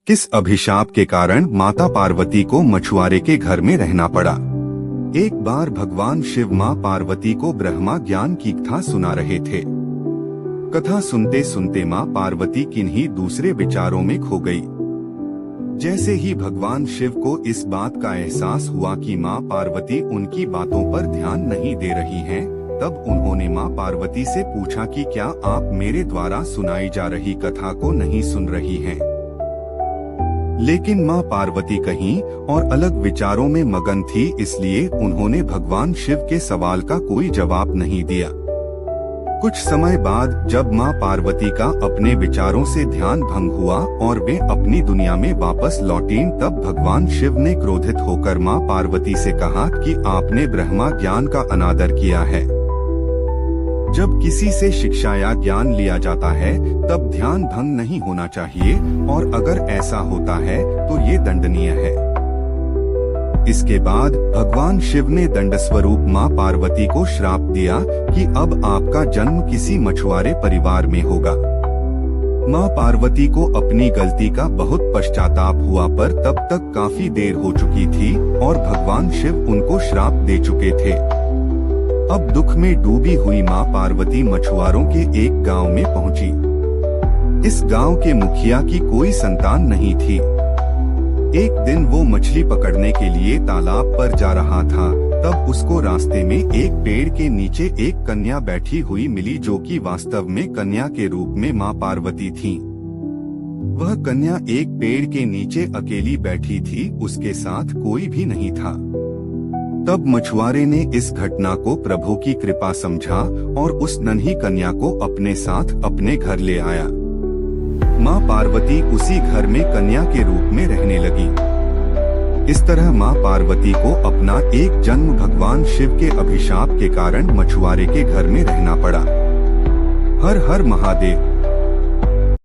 किस अभिशाप के कारण माता पार्वती को मछुआरे के घर में रहना पड़ा। एक बार भगवान शिव मां पार्वती को ब्रह्मा ज्ञान की कथा सुना रहे थे। कथा सुनते सुनते मां पार्वती किन्हीं दूसरे विचारों में खो गई। जैसे ही भगवान शिव को इस बात का एहसास हुआ कि मां पार्वती उनकी बातों पर ध्यान नहीं दे रही हैं, तब उन्होंने मां पार्वती से पूछा कि क्या आप मेरे द्वारा सुनाई जा रही कथा को नहीं सुन रही हैं? लेकिन मां पार्वती कहीं और अलग विचारों में मगन थी, इसलिए उन्होंने भगवान शिव के सवाल का कोई जवाब नहीं दिया। कुछ समय बाद जब मां पार्वती का अपने विचारों से ध्यान भंग हुआ और वे अपनी दुनिया में वापस लौटीं, तब भगवान शिव ने क्रोधित होकर मां पार्वती से कहा कि आपने ब्रह्मा ज्ञान का अनादर किया है। जब किसी से शिक्षा या ज्ञान लिया जाता है तब ध्यान भंग नहीं होना चाहिए, और अगर ऐसा होता है तो ये दंडनीय है। इसके बाद भगवान शिव ने दंड स्वरूप मां पार्वती को श्राप दिया कि अब आपका जन्म किसी मछुआरे परिवार में होगा। मां पार्वती को अपनी गलती का बहुत पश्चाताप हुआ, पर तब तक काफी देर हो चुकी थी और भगवान शिव उनको श्राप दे चुके थे। अब दुख में डूबी हुई मां पार्वती मछुआरों के एक गांव में पहुंची। इस गांव के मुखिया की कोई संतान नहीं थी। एक दिन वो मछली पकड़ने के लिए तालाब पर जा रहा था, तब उसको रास्ते में एक पेड़ के नीचे एक कन्या बैठी हुई मिली, जो कि वास्तव में कन्या के रूप में मां पार्वती थी। वह कन्या एक पेड़ के नीचे अकेली बैठी थी, उसके साथ कोई भी नहीं था। तब मछुआरे ने इस घटना को प्रभु की कृपा समझा और उस नन्ही कन्या को अपने साथ अपने घर ले आया। मां पार्वती उसी घर में कन्या के रूप में रहने लगी। इस तरह मां पार्वती को अपना एक जन्म भगवान शिव के अभिशाप के कारण मछुआरे के घर में रहना पड़ा। हर हर महादेव।